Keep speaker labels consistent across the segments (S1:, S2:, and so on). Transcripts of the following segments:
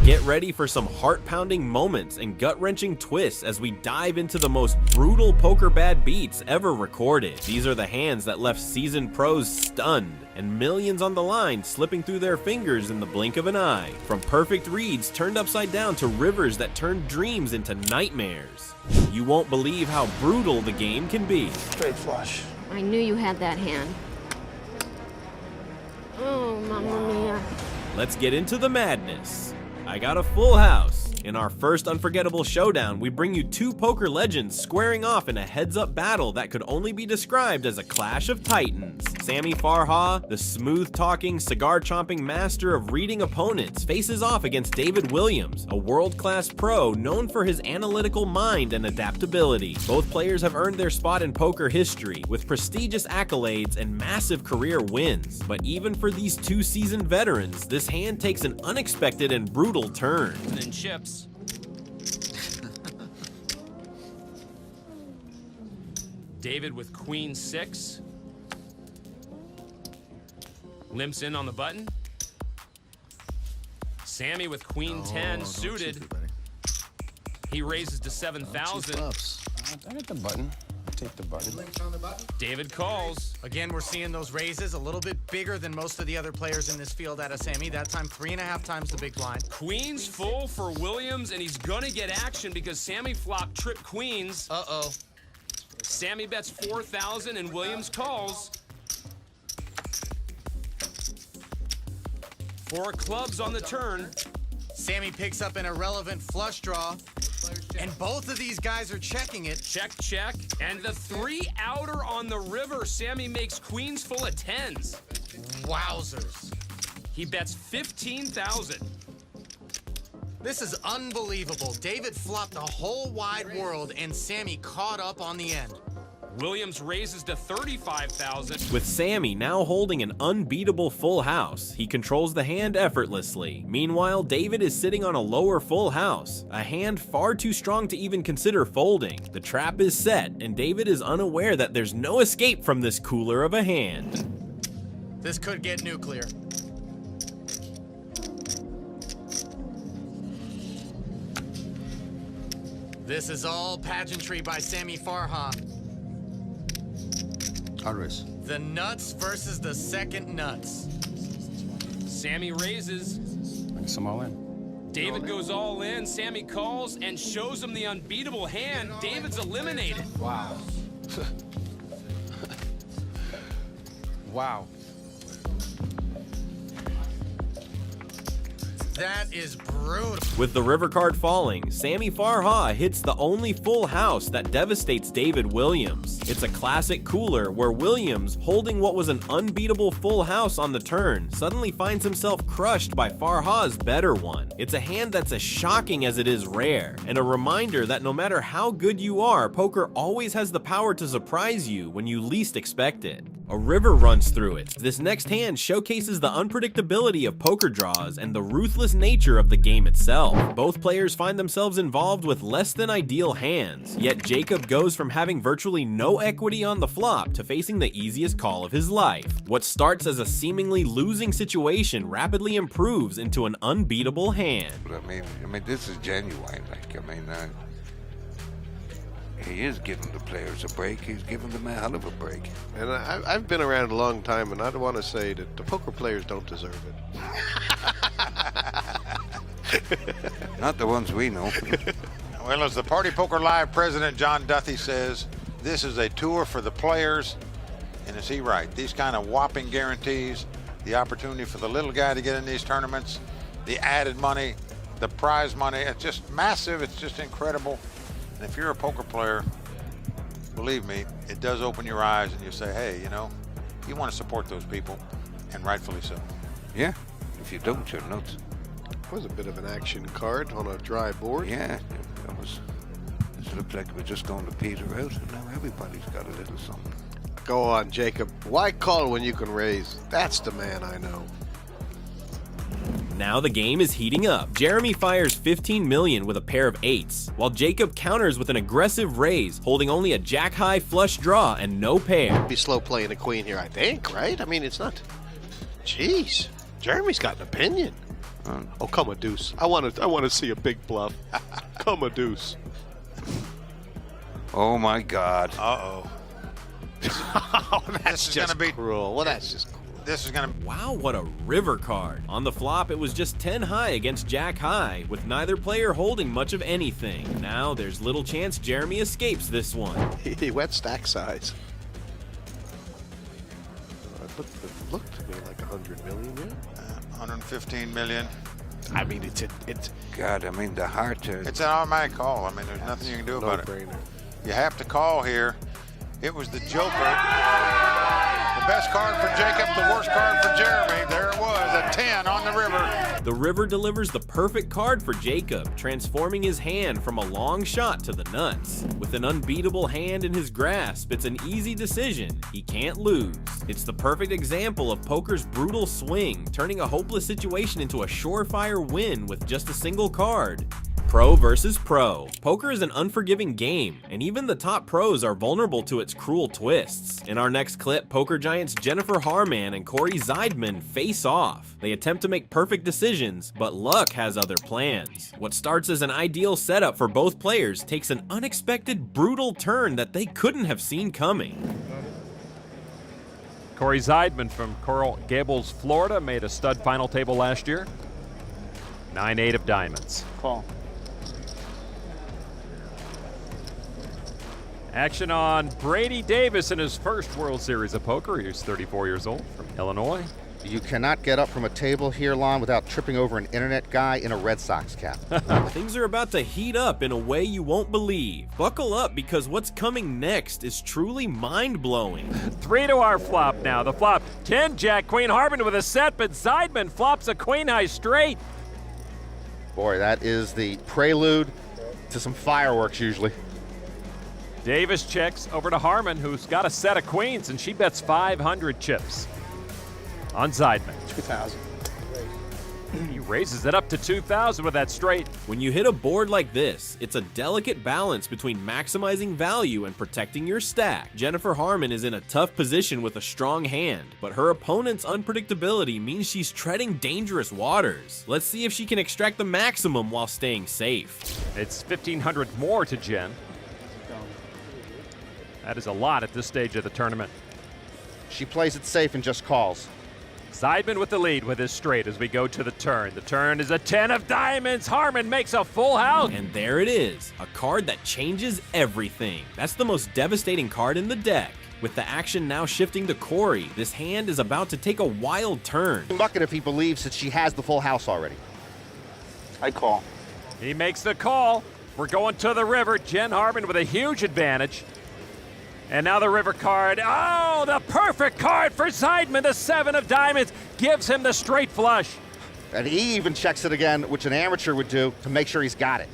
S1: Get ready for some heart-pounding moments and gut-wrenching twists as we dive into the most brutal poker bad beats ever recorded. These are the hands that left seasoned pros stunned, and millions on the line slipping through their fingers in the blink of an eye. From perfect reads turned upside down to rivers that turned dreams into nightmares. You won't believe how brutal the game can be.
S2: Straight flush.
S3: I knew you had that hand. Oh, mamma mia.
S1: Let's get into the madness. I got a full house. In our first unforgettable showdown, we bring you two poker legends squaring off in a heads-up battle that could only be described as a clash of titans. Sammy Farha, the smooth-talking, cigar-chomping master of reading opponents, faces off against David Williams, a world-class pro known for his analytical mind and adaptability. Both players have earned their spot in poker history, with prestigious accolades and massive career wins. But even for these two seasoned veterans, this hand takes an unexpected and brutal turn.
S4: And then chips. David with queen 6. Limps in on the button. Sammy with queen 10 suited. He raises to 7,000.
S2: I hit the button. Take the button.
S4: David calls.
S5: Again, we're seeing those raises a little bit bigger than most of the other players in this field out of Sammy. That time, 3.5 times the big blind.
S4: Queens full for Williams, and he's gonna get action because Sammy flopped trip queens.
S5: Uh-oh.
S4: Sammy bets 4,000 and Williams calls. 4 clubs on the turn.
S5: Sammy picks up an irrelevant flush draw, and both of these guys are checking it.
S4: Check, check. And the 3 outer on the river. Sammy makes queens full of 10s.
S5: Wowzers.
S4: He bets 15,000.
S5: This is unbelievable. David flopped the whole wide world, and Sammy caught up on the end.
S4: Williams raises to 35,000.
S1: With Sammy now holding an unbeatable full house, he controls the hand effortlessly. Meanwhile, David is sitting on a lower full house, a hand far too strong to even consider folding. The trap is set, and David is unaware that there's no escape from this cooler of a hand.
S5: This could get nuclear. This is all pageantry by Sammy Farha.
S2: Always.
S5: The nuts versus the second nuts.
S4: Sammy raises.
S2: Bring some all in.
S4: David goes all in. Sammy calls and shows him the unbeatable hand. David's eliminated.
S2: Wow. Wow.
S5: That is brutal.
S1: With the river card falling, Sammy Farha hits the only full house that devastates David Williams. It's a classic cooler where Williams, holding what was an unbeatable full house on the turn, suddenly finds himself crushed by Farha's better one. It's a hand that's as shocking as it is rare, and a reminder that no matter how good you are, poker always has the power to surprise you when you least expect it. A river runs through it. This next hand showcases the unpredictability of poker draws and the ruthless nature of the game itself. Both players find themselves involved with less than ideal hands, yet Jacob goes from having virtually no equity on the flop to facing the easiest call of his life. What starts as a seemingly losing situation rapidly improves into an unbeatable hand.
S6: But I mean, this is genuine. He is giving the players a break. He's giving them a hell of a break.
S7: And I've been around a long time, and I want to say that the poker players don't deserve it.
S6: Not the ones we know.
S8: Well, as the Party Poker Live president John Duthie says, this is a tour for the players, and is he right? These kind of whopping guarantees, the opportunity for the little guy to get in these tournaments, the added money, the prize money, it's just massive. It's just incredible. And if you're a poker player, believe me, it does open your eyes, and you say, hey, you know, you want to support those people, and rightfully so.
S6: Yeah, if you don't, you're nuts.
S7: It was a bit of an action card on a dry board.
S6: Yeah, it looked like we're just going to peter out, and now everybody's got a little something.
S7: Go on, Jacob. Why call when you can raise? That's the man I know.
S1: Now the game is heating up. Jeremy fires 15 million with a pair of 8s, while Jacob counters with an aggressive raise, holding only a jack-high flush draw and no pair.
S7: Be slow playing the queen here, I think, right? I mean, it's not... Jeez, Jeremy's got an opinion. Oh, come a deuce. I want to see a big bluff. Come a deuce.
S6: Oh my God.
S8: Uh-oh.
S7: Oh, that's
S8: This is
S7: just
S8: gonna be
S7: cruel. Well, that's just cruel.
S8: This is gonna be.
S1: Wow, what a river card. On the flop, it was just 10 high against Jack high, with neither player holding much of anything. Now, there's little chance Jeremy escapes this one.
S7: He went stack size. It looked to me like 100 million, yeah.
S8: 115 million.
S7: I mean, it's
S6: God, I mean, the heart.
S8: It's an automatic call. I mean, there's nothing you can do about it.
S7: no-brainer.
S8: You have to call here. It was the Joker. The best card for Jacob, the worst card for Jeremy. There it was, a 10 on the river.
S1: The river delivers the perfect card for Jacob, transforming his hand from a long shot to the nuts. With an unbeatable hand in his grasp, it's an easy decision. He can't lose. It's the perfect example of poker's brutal swing, turning a hopeless situation into a surefire win with just a single card. Pro versus pro. Poker is an unforgiving game, and even the top pros are vulnerable to its cruel twists. In our next clip, poker giants Jennifer Harman and Corey Zeidman face off. They attempt to make perfect decisions, but luck has other plans. What starts as an ideal setup for both players takes an unexpected, brutal turn that they couldn't have seen coming.
S9: Corey Zeidman from Coral Gables, Florida, made a stud final table last year. 9-8 of diamonds.
S2: Call.
S9: Action on Brady Davis in his first World Series of Poker. He's 34 years old, from Illinois.
S10: You cannot get up from a table here, Lon, without tripping over an internet guy in a Red Sox cap.
S1: Things are about to heat up in a way you won't believe. Buckle up, because what's coming next is truly mind-blowing.
S9: 3 to our flop now. The flop, 10 Jack Queen Harman with a set, but Zeidman flops a Queen High straight.
S10: Boy, that is the prelude to some fireworks usually.
S9: Davis checks over to Harman, who's got a set of queens, and she bets 500 chips on Zeidman.
S2: 2,000.
S9: He raises it up to 2,000 with that straight.
S1: When you hit a board like this, it's a delicate balance between maximizing value and protecting your stack. Jennifer Harman is in a tough position with a strong hand, but her opponent's unpredictability means she's treading dangerous waters. Let's see if she can extract the maximum while staying safe.
S9: It's 1,500 more to Jen. That is a lot at this stage of the tournament.
S10: She plays it safe and just calls.
S9: Zeidman with the lead with his straight as we go to the turn. The turn is a 10 of diamonds. Harman makes a full house.
S1: And there it is, a card that changes everything. That's the most devastating card in the deck. With the action now shifting to Corey, this hand is about to take a wild turn.
S10: Bucket if he believes that she has the full house already.
S2: I call.
S9: He makes the call. We're going to the river. Jen Harman with a huge advantage. And now the river card. Oh, the perfect card for Zeidman. The 7 of diamonds gives him the straight flush.
S10: And he even checks it again, which an amateur would do, to make sure he's got it.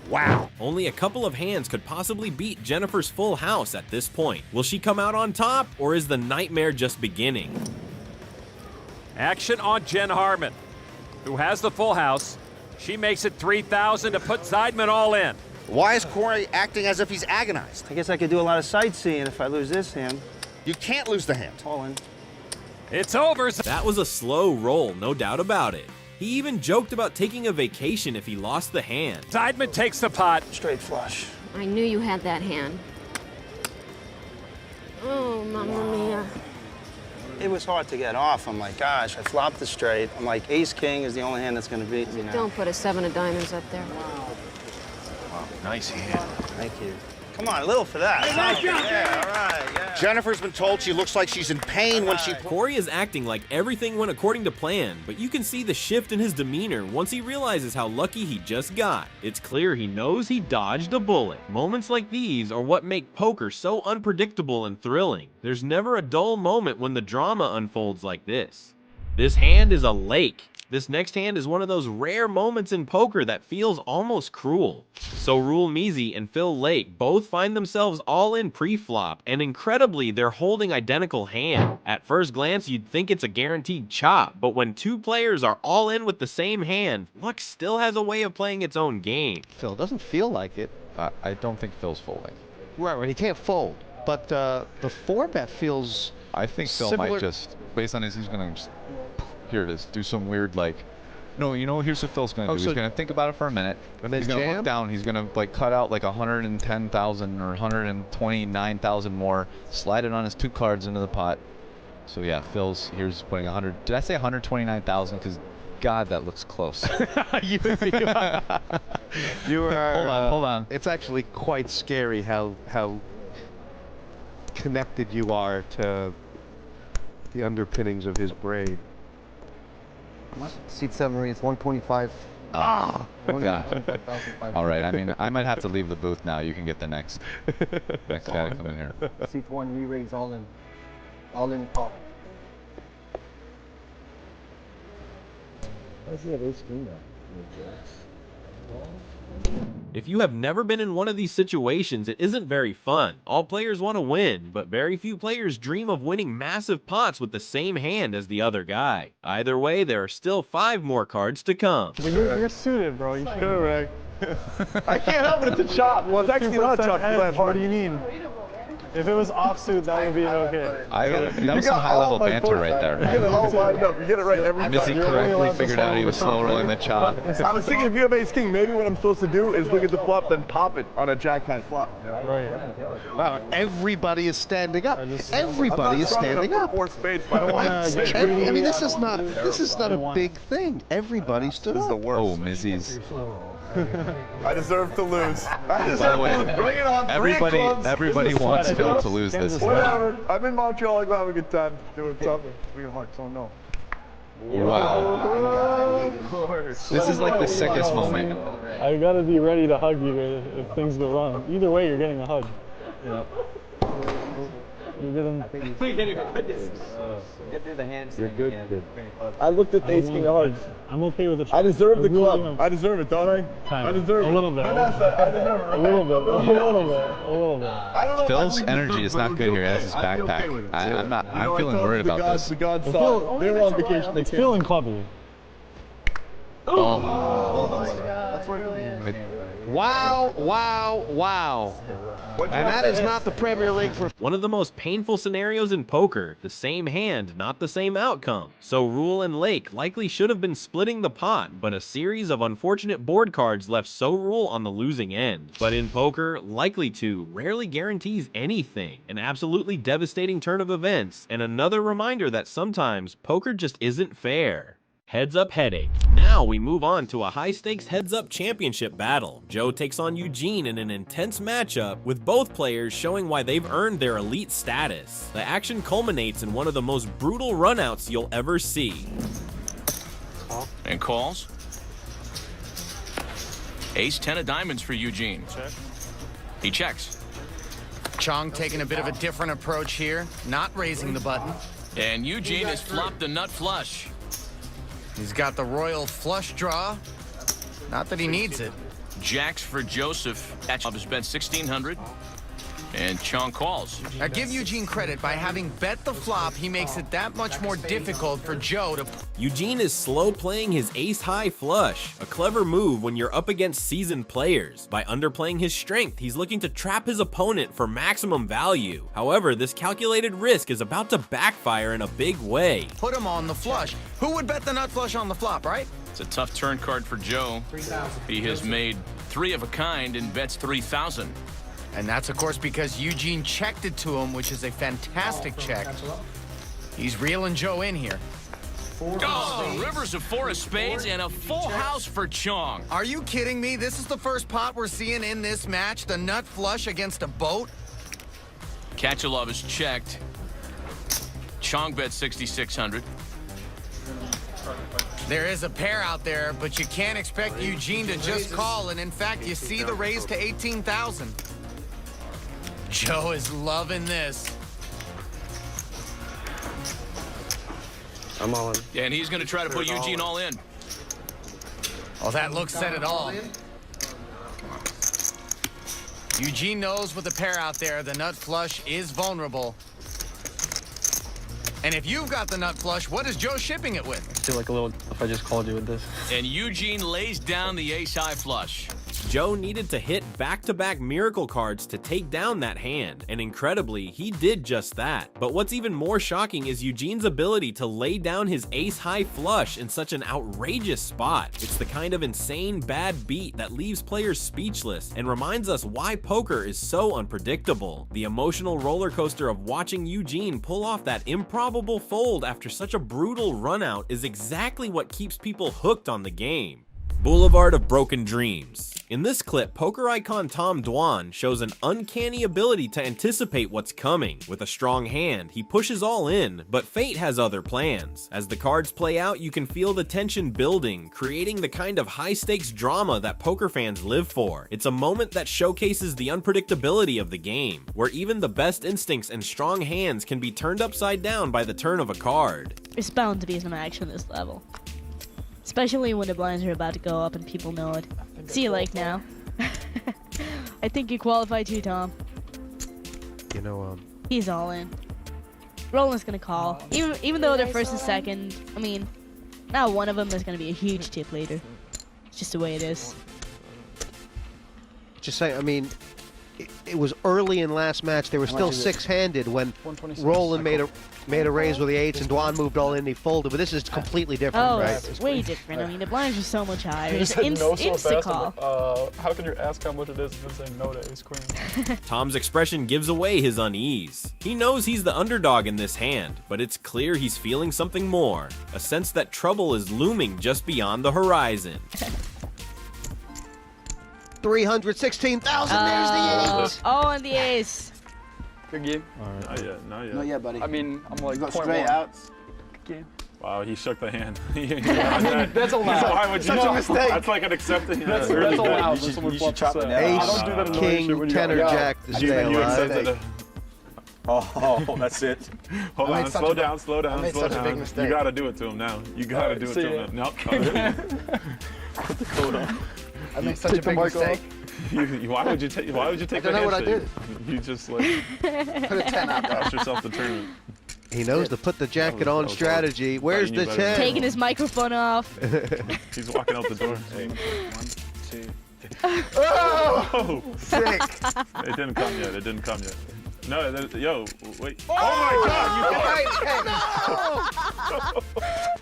S10: Wow.
S1: Only a couple of hands could possibly beat Jennifer's full house at this point. Will she come out on top, or is the nightmare just beginning?
S9: Action on Jen Harman, who has the full house. She makes it 3,000 to put Zeidman all in.
S10: Why is Corey acting as if he's agonized?
S2: I guess I could do a lot of sightseeing if I lose this hand.
S10: You can't lose the hand.
S2: All in.
S9: It's over.
S1: That was a slow roll, no doubt about it. He even joked about taking a vacation if he lost the hand.
S9: Zeidman takes the pot.
S2: Straight flush.
S3: I knew you had that hand. Oh, mamma mia.
S2: It was hard to get off. I'm like, gosh, I flopped the straight. I'm like, ace-king is the only hand that's going to beat me now.
S3: Don't put a 7 of diamonds up there.
S7: Nice hand.
S2: Thank you. Come on, a little for that. Yeah, all right, yeah.
S10: Jennifer's been told she looks like she's in pain when she...
S1: Corey is acting like everything went according to plan, but you can see the shift in his demeanor once he realizes how lucky he just got. It's clear he knows he dodged a bullet. Moments like these are what make poker so unpredictable and thrilling. There's never a dull moment when the drama unfolds like this. This hand is a lake. This next hand is one of those rare moments in poker that feels almost cruel. So Rule Measy and Phil Lake both find themselves all in pre-flop, and incredibly, they're holding identical hand. At first glance, you'd think it's a guaranteed chop, but when two players are all in with the same hand, luck still has a way of playing its own game.
S11: Phil, it doesn't feel like it. I don't think Phil's folding. Right, he can't fold. But the 4-bet feels I think Phil
S12: similar.
S11: might just, based on his, he's going to, here it is, do some weird, like, No, you know, here's what Phil's gonna do. He's gonna think about it for a minute.
S6: And then
S11: he's gonna
S6: jam?
S11: look down. He's gonna like cut out like 110,000 or 129,000 more. Slide it on his 2 cards into the pot. So yeah, Phil's here's putting 100. Did I say 129,000? Because God, that looks close.
S6: You are.
S11: Hold on.
S6: It's actually quite scary how connected you are to the underpinnings of his brain.
S2: Seat 7 reads 125.
S11: God. All right. I mean, I might have to leave the booth now. You can get the next guy to come in here.
S2: Seat 1 re-raise all in top.
S1: If you have never been in one of these situations, it isn't very fun. All players want to win, but very few players dream of winning massive pots with the same hand as the other guy. Either way, there are still 5 more cards to come.
S12: But you're suited, bro. You should.
S2: Correct.
S12: I can't help it. It's a chop. Well, it's actually not a chop. What do you mean? If it was offsuit, that would be okay.
S11: That was some high-level banter right there.
S12: You get it all lined up. You get it right every time.
S11: Missy correctly figured out he was slow rolling the chop.
S12: I was thinking if you have ace king, maybe what I'm supposed to do is look at the flop, then pop it on a jack high flop. Right.
S6: Wow, everybody is standing up. Everybody is standing up.
S12: Four spades, but I don't want to get greedy.
S6: I mean, this is not a big thing. Everybody stood up.
S11: Oh, Missy's.
S12: I deserve to lose.
S11: By the way,
S12: Bring it on.
S11: everybody wants Phil to lose this.
S12: Whatever. I'm in Montreal. I'm having a good time doing something. So no.
S11: Wow. This is like the sickest moment.
S12: I gotta be ready to hug you if things go wrong. Either way, you're getting a hug. Yeah. You're good. I looked at the ace king of hearts. I'm okay with it. I deserve the club. I deserve it, don't I? I deserve it. A little bit. I deserve it. A little bit.
S11: Phil's energy is not good here. That's his backpack. I'm feeling worried about this.
S12: The gods saw. They were on vacation. It's feeling clubby.
S6: Wow. And that is not the Premier League for...
S1: One of the most painful scenarios in poker, the same hand, not the same outcome. So Rule and Lake likely should have been splitting the pot, but a series of unfortunate board cards left So Rule on the losing end. But in poker, likely to rarely guarantees anything. An absolutely devastating turn of events, and another reminder that sometimes poker just isn't fair. Heads Up Headache. Now we move on to a high-stakes heads-up championship battle. Joe takes on Eugene in an intense matchup, with both players showing why they've earned their elite status. The action culminates in one of the most brutal runouts you'll ever see.
S4: And calls. Ace-10 of diamonds for Eugene. Check. He checks.
S5: Chong taking a bit of a different approach here, not raising the button.
S4: And Eugene has flopped the nut flush.
S5: He's got the royal flush draw. Not that he needs it.
S4: Jacks for Joseph. That has bet 1,600. And Chong calls.
S5: Now give Eugene credit. By having bet the flop, he makes it that much more difficult for Joe to...
S1: Eugene is slow playing his ace-high flush, a clever move when you're up against seasoned players. By underplaying his strength, he's looking to trap his opponent for maximum value. However, this calculated risk is about to backfire in a big way.
S5: Put him on the flush. Who would bet the nut flush on the flop, right?
S4: It's a tough turn card for Joe. He has made 3 of a kind and bets 3,000.
S5: And that's, of course, because Eugene checked it to him, which is a fantastic check. He's reeling Joe in here.
S4: Oh, rivers of 4 of spades and a full house for Chong.
S5: Are you kidding me? This is the first pot we're seeing in this match, the nut flush against a boat.
S4: Kachalov is checked. Chong bet 6,600.
S5: There is a pair out there, but you can't expect Eugene to just call, and in fact, you see the raise to 18,000. Joe is loving this.
S2: I'm all in.
S4: Yeah, and he's going to try to put Eugene all in.
S5: Oh, that look said it all. Eugene knows with the pair out there, the nut flush is vulnerable. And if you've got the nut flush, what is Joe shipping it with?
S2: I feel like a little if I just called you with this.
S4: And Eugene lays down the ace-high flush.
S1: Joe needed to hit back-to-back miracle cards to take down that hand, and incredibly, he did just that. But what's even more shocking is Eugene's ability to lay down his ace-high flush in such an outrageous spot. It's the kind of insane bad beat that leaves players speechless and reminds us why poker is so unpredictable. The emotional roller coaster of watching Eugene pull off that improbable fold after such a brutal runout is exactly what keeps people hooked on the game. Boulevard of Broken Dreams. In this clip, poker icon Tom Dwan shows an uncanny ability to anticipate what's coming. With a strong hand, he pushes all in, but fate has other plans. As the cards play out, you can feel the tension building, creating the kind of high-stakes drama that poker fans live for. It's a moment that showcases the unpredictability of the game, where even the best instincts and strong hands can be turned upside down by the turn of a card.
S13: There's bound to be some action this level. Especially when the blinds are about to go up and people know it. See you like now. I think you qualify too, Tom.
S14: You know,
S13: He's all in. Roland's gonna call. Even though they're first and second, I mean, not one of them is gonna be a huge tip leader. It's just the way it is.
S14: just saying, I mean, it was early in last match. They were still six-handed when Roland made a raise with the eights and Dwan moved all in and he folded. But this is completely different,
S13: oh,
S14: right?
S13: It's way different. I mean, the blinds are so much higher.
S12: You
S13: It's
S12: said no so
S13: insta
S12: fast.
S13: call.
S12: How can you ask how much it is and then say no to ace queen?
S1: Tom's expression gives away his unease. He knows he's the underdog in this hand, but it's clear he's feeling something more. A sense that trouble is looming just beyond the horizon.
S14: 316,000, there's the ace!
S13: Oh, and the ace.
S12: Good game.
S2: All right.
S12: Not yet, not yet.
S2: Not yet, buddy.
S12: I mean, I'm like,
S2: You got
S12: point
S2: straight
S12: one.
S2: outs.
S12: Good game. Wow, he shook the hand.
S2: That's allowed.
S12: So why would you
S2: Such a mistake.
S12: That's like an accepting.
S2: That's
S12: really good.
S2: allowed. You should chop it down.
S14: Ace, king, tenor, jack to stay
S12: You
S14: alive.
S12: accepted it.
S2: Oh, that's it.
S12: Hold on, slow down, slow
S2: I
S12: down,
S2: made
S12: slow
S2: such a
S12: down.
S2: big mistake.
S12: You gotta do it to him now. You gotta do it
S2: see
S12: to
S2: ya.
S12: him. Nope.
S2: Put the coat on. I made such a big mistake.
S12: Why would you take? Why would you take?
S2: I don't know what I
S12: did. You just like
S2: Put a 10 out there.
S12: cost yourself the tournament.
S14: He knows to put the jacket on strategy. Where's the 10?
S13: Taking his microphone off.
S12: He's walking out the door.
S2: 1, 2.
S12: Oh!
S2: Sick.
S12: It didn't come yet. It didn't come yet. No, yo, wait. Oh my God!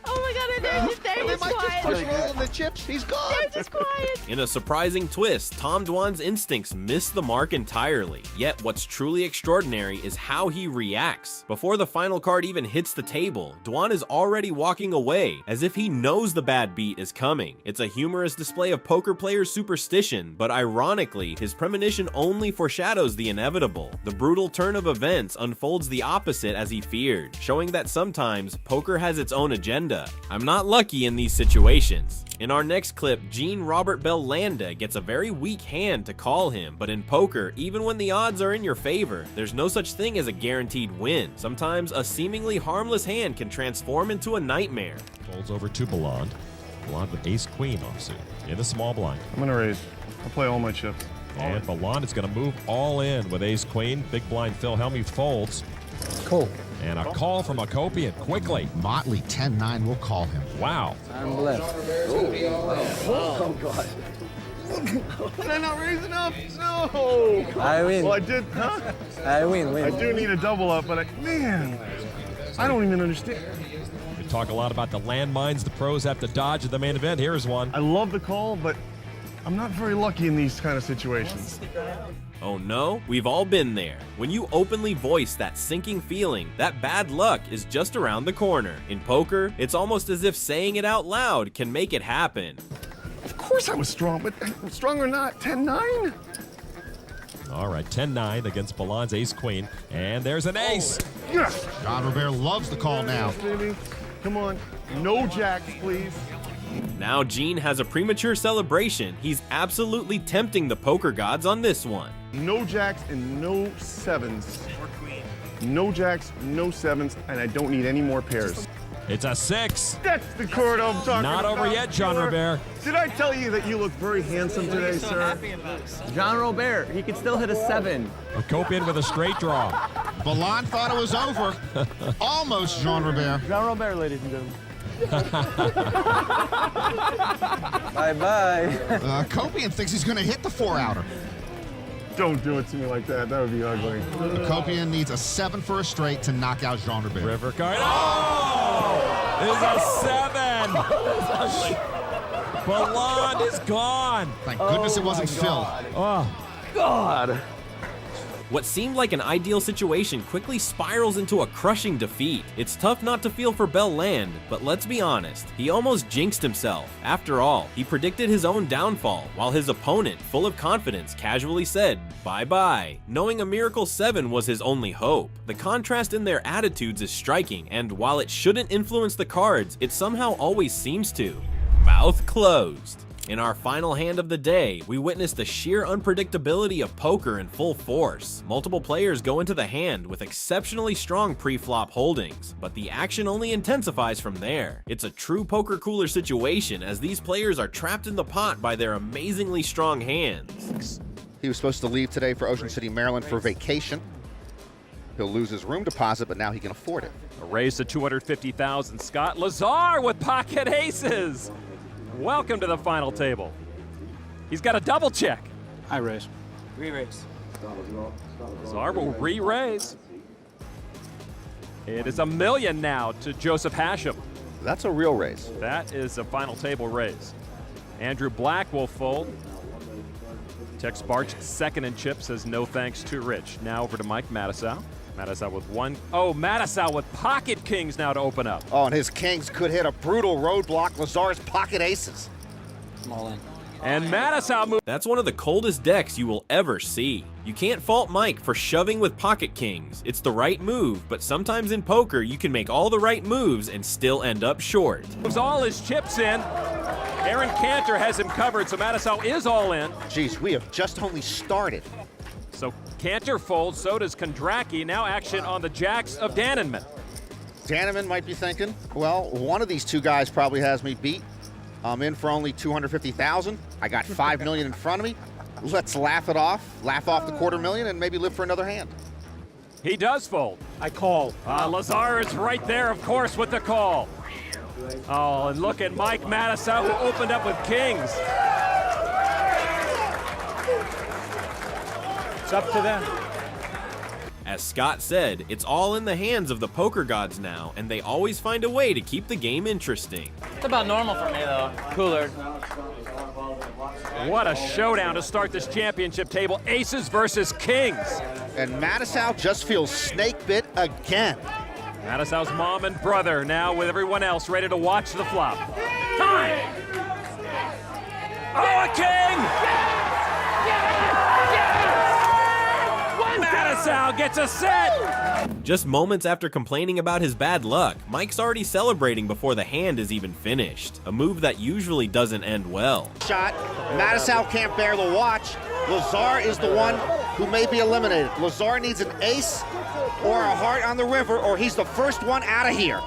S13: Oh my God, they're just quiet.
S14: Push roll in the chips. He's gone.
S13: They're just quiet.
S1: In a surprising twist, Tom Dwan's instincts miss the mark entirely. Yet what's truly extraordinary is how he reacts. Before the final card even hits the table, Dwan is already walking away, as if he knows the bad beat is coming. It's a humorous display of poker players' superstition, but ironically, his premonition only foreshadows the inevitable. The brutal turn of events unfolds the opposite as he feared, showing that sometimes poker has its own agenda. I'm not lucky in these situations. In our next clip, Jean Robert Bell Landa gets a very weak hand to call him, but in poker, even when the odds are in your favor, there's no such thing as a guaranteed win. Sometimes a seemingly harmless hand can transform into a nightmare.
S15: Folds over to Balland. Balland with ace-queen offsuit in the small blind.
S12: I'm gonna raise. I'll play all my chips.
S15: And Balland is going to move all in with ace-queen. Big blind Phil Hellmuth folds.
S16: Cool.
S15: And a call from Akopian quickly.
S16: Motley 10-9 will call him.
S15: Wow.
S2: I'm left. Oh, God.
S12: Did I not raise enough? No!
S2: I win.
S12: Well, I did, huh?
S2: I win.
S12: I do need a double up, but man, I don't even understand.
S15: We talk a lot about the landmines the pros have to dodge at the main event. Here's one.
S12: I love the call, but I'm not very lucky in these kind of situations.
S1: Oh no? We've all been there. When you openly voice that sinking feeling, that bad luck is just around the corner. In poker, it's almost as if saying it out loud can make it happen.
S12: Of course I was strong, but strong or not, 10-9?
S15: All right, 10-9 against Balland's ace-queen. And there's an ace.
S12: Yes!
S16: John Robert loves the call now.
S12: Baby. Come on. No jacks, please.
S1: Now Gene has a premature celebration. He's absolutely tempting the poker gods on this one.
S12: No jacks and no sevens. No jacks, no sevens, and I don't need any more pairs.
S15: It's a 6.
S12: That's the card I'm talking
S15: Not
S12: about.
S15: over yet, John
S12: sir.
S15: Robert.
S12: Did I tell you that you look very handsome today, sir?
S2: John Robert, he could still hit a 7.
S15: Akopian with a straight draw.
S16: Balland thought it was over. Almost, Jean Robert.
S2: John Robert, ladies and gentlemen. Bye-bye.
S16: Copian thinks he's going to hit the 4-outer.
S12: Don't do it to me like that. That would be ugly.
S16: Copian needs a 7 for a straight to knock out Jean Robert.
S15: River card. Oh! It's a 7! Balland is gone.
S16: Thank goodness it wasn't Phil.
S15: Oh.
S14: God.
S1: What seemed like an ideal situation quickly spirals into a crushing defeat. It's tough not to feel for Balland, but let's be honest, he almost jinxed himself. After all, he predicted his own downfall, while his opponent, full of confidence, casually said, bye-bye, knowing a Miracle 7 was his only hope. The contrast in their attitudes is striking, and while it shouldn't influence the cards, it somehow always seems to. Mouth closed. In our final hand of the day, we witnessed the sheer unpredictability of poker in full force. Multiple players go into the hand with exceptionally strong pre-flop holdings, but the action only intensifies from there. It's a true poker cooler situation as these players are trapped in the pot by their amazingly strong hands.
S10: He was supposed to leave today for Ocean City, Maryland for vacation. He'll lose his room deposit, but now he can afford it.
S9: A raise to 250,000. Scott Lazar with pocket aces. Welcome to the final table. He's got a double check.
S2: I raise.
S17: Re-raise.
S9: Lazar will re-raise. It is $1 million now to Joseph Hashem.
S10: That's a real raise.
S9: That is a final table raise. Andrew Black will fold. Tex Barch, second in chip, says no thanks, too rich. Now over to Mike Matusow. Matusow with one. Oh, Matusow with pocket kings now to open up.
S10: Oh, and his kings could hit a brutal roadblock. Lazar's pocket aces.
S17: Small in.
S9: And Matusow moves.
S1: That's one of the coldest decks you will ever see. You can't fault Mike for shoving with pocket kings. It's the right move, but sometimes in poker you can make all the right moves and still end up short.
S9: Moves all his chips in. Aaron Cantor has him covered, so Matusow is all in.
S10: Geez, we have just only started.
S9: So Cantor folds, so does Kondracki. Now action on the jacks of Danneman.
S10: Danneman might be thinking, well, one of these two guys probably has me beat. I'm in for only 250,000. I got 5 million in front of me. Let's laugh it off, laugh off the $250,000, and maybe live for another hand.
S9: He does fold.
S12: I call.
S9: Lazar is right there, of course, with the call. Oh, and look at Mike Matusow, who opened up with kings.
S12: It's up to them.
S1: As Scott said, it's all in the hands of the poker gods now, and they always find a way to keep the game interesting.
S17: It's about normal for me, though. Cooler.
S9: What a showdown to start this championship table. Aces versus kings.
S10: And Matusow just feels snake bit again.
S9: Matusow's mom and brother now with everyone else ready to watch the flop. Time! Oh, a king! Matusow gets a set!
S1: Just moments after complaining about his bad luck, Mike's already celebrating before the hand is even finished, a move that usually doesn't end well.
S10: Shot. Matusow can't bear the watch. Lazar is the one who may be eliminated. Lazar needs an ace or a heart on the river, or he's the first one out of here.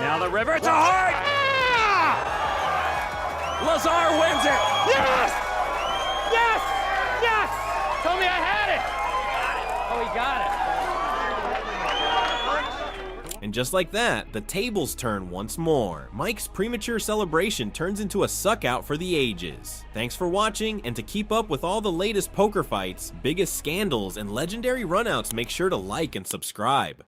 S9: Now the river, it's a heart! Lazar wins it!
S17: Yes! Yes! Yes! Told me I had it! Oh, he got it.
S1: And just like that, the tables turn once more. Mike's premature celebration turns into a suck out for the ages. Thanks for watching, and to keep up with all the latest poker fights, biggest scandals, and legendary runouts, make sure to like and subscribe.